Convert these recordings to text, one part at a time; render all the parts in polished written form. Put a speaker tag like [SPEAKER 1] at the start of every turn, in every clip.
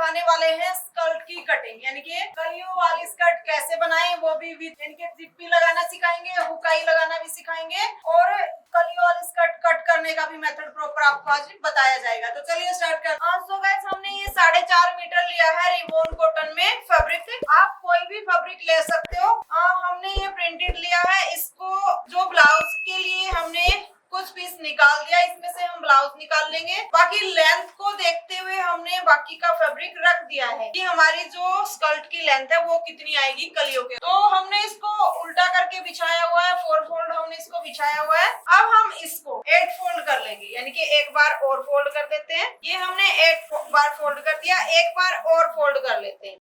[SPEAKER 1] दिखाने वाले हैं स्कर्ट की कटिंग, यानी कि कलियों वाली स्कर्ट कैसे बनाएं, वो भी यानी कि जिप भी लगाना सिखाएंगे, हुकाई लगाना भी सिखाएंगे और कलियों वाली स्कर्ट कट करने का भी मेथड प्रॉपर आपको आज बताया जाएगा। तो चलिए स्टार्ट करते हैं। सो गाइस, हमने ये 4.5 मीटर लिया है रिबॉन कॉटन में फैब्रिक। आप कोई भी फैब्रिक ले सकते हो। हमने ये प्रिंटेड लिया है। इसको जो ब्लाउज के लिए हमने कुछ पीस निकाल दिया, इसमें से हम ब्लाउज निकाल लेंगे। बाकी लेंथ को देखते हुए हमने बाकी का फैब्रिक रख दिया है कि हमारी जो स्कर्ट की लेंथ है वो कितनी आएगी कलियों के। तो हमने इसको उल्टा करके बिछाया हुआ है, 4 फोल्ड हमने इसको बिछाया हुआ है। अब हम इसको 8 फोल्ड कर लेंगे, यानी कि एक बार और फोल्ड कर देते हैं। ये हमने 8 बार फोल्ड कर दिया, एक बार और फोल्ड कर लेते हैं।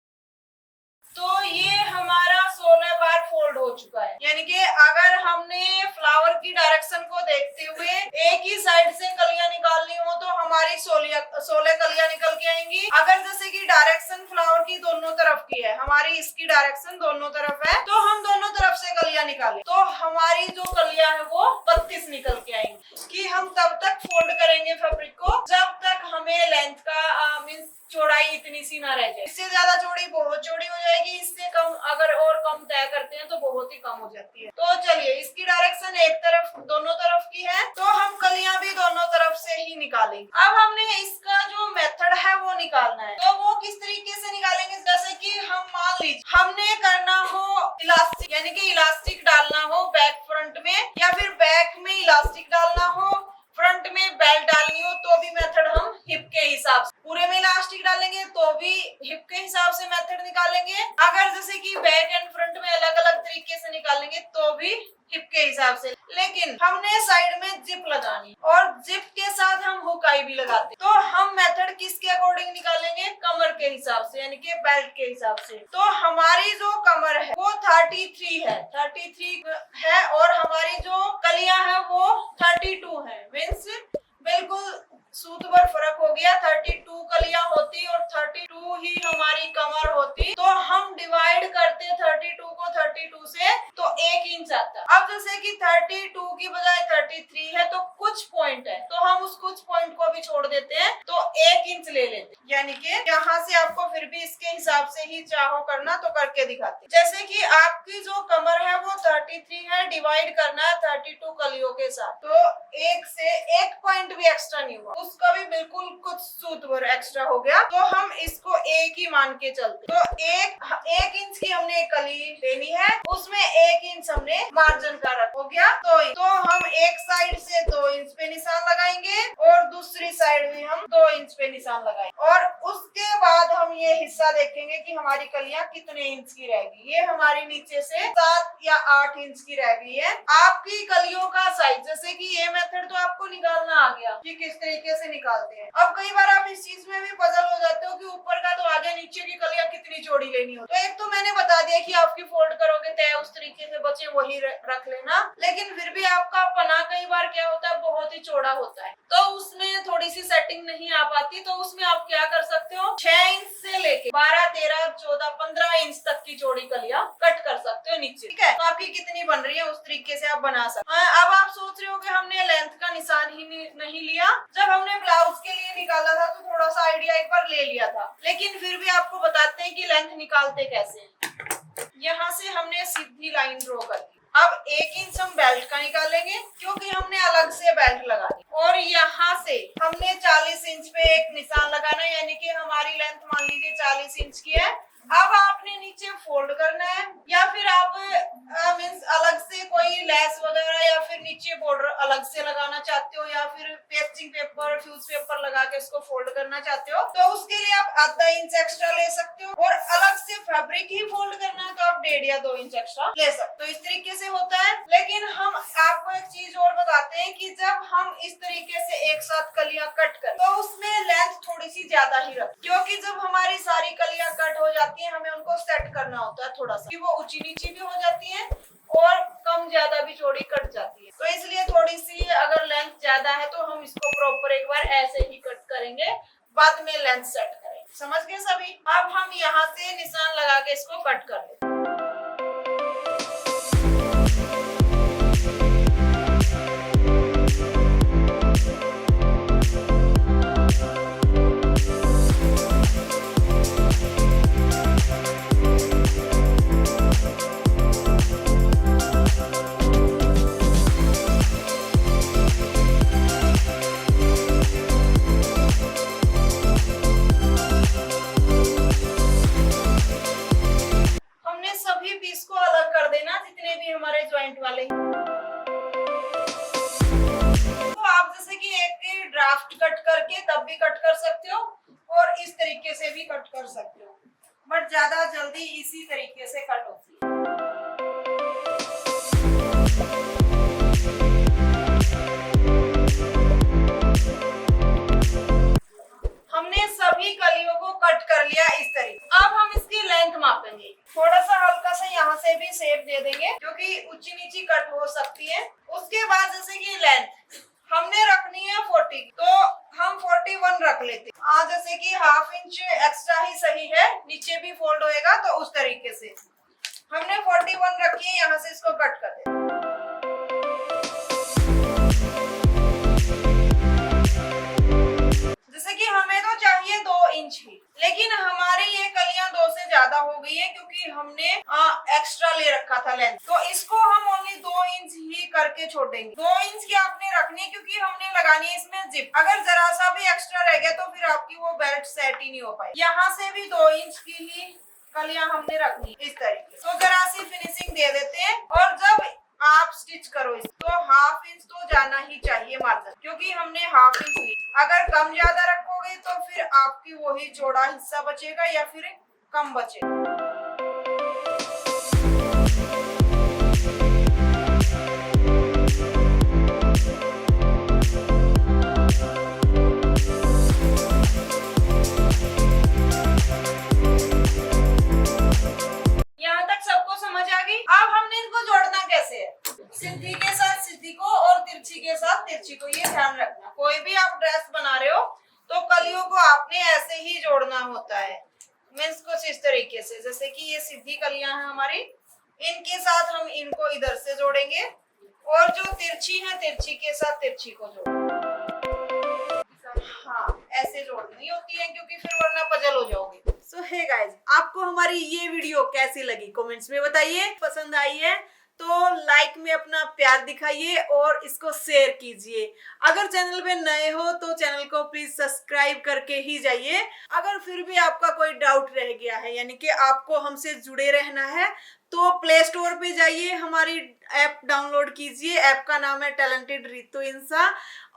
[SPEAKER 1] तो ये हमारा 16 बार फोल्ड हो चुका है। यानी कि अगर हमने फ्लावर की डायरेक्शन को देखते हुए एक ही साइड से कलियां निकालनी हो तो हमारी 16 कलियां निकल के आएंगी। अगर जैसे कि डायरेक्शन फ्लावर की दोनों तरफ की है, हमारी इसकी डायरेक्शन दोनों तरफ है, तो हम दोनों तरफ से कलियां निकालें तो हमारी जो कलियां है वो 32 निकल के आएंगी। कि हम तब तक फोल्ड करेंगे फैब्रिक को जब तक हमें लेंथ का मीन्स चौड़ाई इतनी सी ना रह जाए। इससे ज्यादा चौड़ी बहुत चौड़ी हो जाएगी, इससे कम अगर और कम तय करते हैं तो बहुत ही कम हो जाती है। तो चलिए, इसकी डायरेक्शन एक तरफ दोनों तरफ की है तो हम कलियां भी दोनों तरफ से ही निकालेंगे। अब हमने इसका जो मेथड है वो निकालना है। तो वो किस तरीके से निकालेंगे, जैसे कि हम मान लीजिए हमने करना हो इलास्टिक, यानी कि इलास्टिक डालना हो बैक फ्रंट में, या फिर बैक में इलास्टिक डालना हो, फ्रंट में बेल्ट डालनी हो, तो भी मेथड हम हिप के हिसाब से, पूरे में इलास्टिक डालेंगे तो भी हिप के हिसाब से मेथड निकालेंगे। अगर जैसे कि बैक एंड फ्रंट में अलग अलग तरीके से निकालेंगे तो भी हिप के हिसाब से। लेकिन हमने साइड में जिप लगानी और जिप के साथ हम हुकाई भी लगाते, तो हम मेथड किसके अकॉर्डिंग निकालेंगे, कमर के हिसाब से, यानी कि बेल्ट के हिसाब से। तो हमारी जो कमर है वो 33 है और हमारी जो कलियां है वो 32 है। मीन्स बिल्कुल सूत भर फर्क हो गया। 32 कलियां होती और 32 ही हमारी कमर होती, तो हम डिवाइड करते 32 को 32 से तो 1 इंच आता। अब जैसे कि 32 की बजाय 33 है तो कुछ पॉइंट है, तो हम उस कुछ पॉइंट को भी छोड़ देते हैं तो 1 इंच ले लेते हैं। यानी कि यहाँ से आपको फिर भी इसके हिसाब से ही चाहो करना तो करके दिखाते। जैसे कि आपकी जो कमर है वो 33 है, डिवाइड करना है 32 कलियों के साथ, तो 1 से 1 पॉइंट भी एक्स्ट्रा नहीं हुआ, उसका भी बिल्कुल कुछ सूत भर एक्स्ट्रा हो गया, तो हम इसको 1 ही मान के चलते। तो 1 इंच की हमने कली लेनी है, उसमें 1 इंच हमने मार्जिन का रख हो गया। तो हम एक साइड से 2 इंच पे निशान लगाएंगे और दूसरी साइड भी हम 2 इंच पे निशान लगाएंगे और उसके बाद हम ये हिस्सा देखेंगे कि हमारी कलियां कितने इंच की रहेगी। ये हमारी नीचे से 7 या 8 इंच की रह गई है। आपकी कलियों का साइज, जैसे कि ये मेथड तो आपको निकालना आ गया कि किस तरीके से निकालते हैं। अब कई बार आप इस चीज में भी पजल हो जाते हो कि ऊपर का तो आगे, नीचे की कलियां कितनी चौड़ी लेनी हो। तो एक तो मैंने बता दिया कि आपकी फोल्ड करोगे तय उस तरीके से बचे वही रख लेना, लेकिन फिर भी आपका पना कई बार क्या होता है बहुत ही चौड़ा होता है, तो उसमें थोड़ी सी सेटिंग नहीं आ पाती। तो उसमें आप क्या कर सकते हो, 6 इंच से लेके 12, 13, 14, 15 इंच तक की चौड़ी कलियां कट कर सकते हो नीचे। ठीक है, तो आपकी कितनी बन रही है उस तरीके से आप बना सकते हैं। अब आप सोच रहे हो कि हमने लेंथ का निशान ही नहीं लिया, जब हमने ब्लाउज के लिए निकाला था तो थोड़ा सा आइडिया एक बार ले लिया था, लेकिन फिर भी आपको बताते हैं कि लेंथ निकालते कैसे। यहाँ से हमने सीधी लाइन ड्रॉ कर दी। अब 1 इंच हम बेल्ट का निकालेंगे क्योंकि हमने अलग से बेल्ट लगानी, और यहाँ से हमने 40 इंच पे एक निशान लगाना है, यानी कि हमारी लेंथ मान लीजिए 40 इंच की है। अब आपने नीचे फोल्ड करना है, या फिर आप मीन्स अलग से कोई लेस वगैरह या फिर नीचे बॉर्डर अलग से लगाना चाहते हो, या फिर पेस्टिंग पेपर, फ्यूज पेपर लगा के इसको फोल्ड करना चाहते हो, तो उसके लिए आप आधा इंच एक्स्ट्रा ले सकते हो। और अलग से फैब्रिक ही फोल्ड करना है तो आप 1.5 या 2 इंच एक्स्ट्रा ले सकते हो। तो इस तरीके से होता है। लेकिन हम आपको एक चीज और बताते हैं कि जब हम इस तरीके से एक साथ कलियां कट कर, तो उसमें लेंथ थोड़ी सी ज्यादा ही रख, क्योंकि जब हमारी सारी कलियां कट हो जाती है हमें उनको सेट करना होता है थोड़ा सा, कि वो ऊंची नीची भी हो जाती है और कम ज्यादा भी चौड़ी कट जाती है। तो इसलिए थोड़ी सी अगर लेंथ ज्यादा है तो हम इसको प्रॉपर एक बार ऐसे ही कट करेंगे, बाद में लेंथ सेट करेंगे। समझ गए सभी? अब हम यहाँ से निशान लगा के इसको कट कर लेते हैं। जॉइंट वाले। तो आप जैसे कि एक ड्राफ्ट कट करके तब भी कट कर सकते हो और इस तरीके से भी कट कर सकते हो, बट ज्यादा जल्दी इसी तरीके से कट होती है। हमने सभी कलियों को कट कर लिया इस तरीके। अब हम इसकी लेंथ मापेंगे। थोड़ा सा हल्का सा यहाँ से भी शेप दे देंगे क्योंकि ऊंची नीची कट हो सकती है। उसके बाद जैसे कि लेंथ हमने रखनी है 40, तो हम 41 रख लेते हैं। जैसे कि ½ इंच एक्स्ट्रा ही सही है, नीचे भी फोल्ड होएगा, तो उस तरीके से हमने 41 रखी है। यहाँ से इसको कट कर दें। जैसे कि हमें तो चाहिए 2 इंच ही, लेकिन हमारी ये कलियां 2 से ज्यादा हो गई है क्योंकि हमने एक्स्ट्रा ले रखा था लेंथ, तो इसको हम ओनली 2 इंच ही करके छोड़ेंगे। 2 इंच की आपने रखनी है क्योंकि हमने लगानी है इसमें जिप। अगर जरा सा भी एक्स्ट्रा रह गया तो फिर आपकी वो बेल्ट सेट ही नहीं हो पाई। यहाँ से भी 2 इंच की ही कलियां हमने रखनी इस तरीके। तो जरा सी फिनिशिंग दे देते हैं, और जब आप स्टिच करो तो ½ इंच तो जाना ही चाहिए मार्जिन, क्योंकि हमने ½ इंच ली। अगर कम ज्यादा रखोगे तो फिर आपकी वही चौड़ा हिस्सा बचेगा या फिर कम बचेगा। यहाँ तक सबको समझ आ गई? अब हमने इनको जोड़ना कैसे है। सीधी के साथ सीधी को और तिरछी के साथ तिरछी को, ये ध्यान रखना। कोई भी आप ड्रेस बना रहे हो तो कलियों को आपने ऐसे ही जोड़ना होता है, मीन्स कुछ इस तरीके से। जैसे कि ये सीधी कलियां हैं हमारी, इनके साथ हम इनको इधर से जोड़ेंगे, और जो तिरछी है तिरछी के साथ तिरछी को जोड़ेंगे। हाँ, ऐसे जोड़नी होती है क्योंकि फिर वरना पजल हो जाओगे। सो हे गाइस, आपको हमारी ये वीडियो कैसी लगी कमेंट्स में बताइए। पसंद आई है तो लाइक में अपना प्यार दिखाइए और इसको शेयर कीजिए। अगर चैनल पे नए हो तो चैनल को प्लीज सब्सक्राइब करके ही जाइए। अगर फिर भी आपका कोई डाउट रह गया है, यानी कि आपको हमसे जुड़े रहना है, तो प्ले स्टोर पे जाइए, हमारी ऐप डाउनलोड कीजिए। ऐप का नाम है टैलेंटेड रितु इंसा।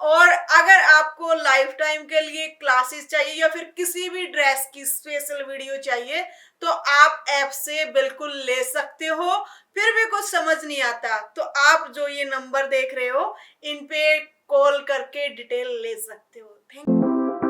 [SPEAKER 1] और अगर आपको लाइफ टाइम के लिए क्लासेस चाहिए या फिर किसी भी ड्रेस की स्पेशल वीडियो चाहिए तो आप ऐप से बिल्कुल ले सकते हो। फिर भी कुछ समझ नहीं आता तो आप जो ये नंबर देख रहे हो इन पे कॉल करके डिटेल ले सकते हो। Thank you.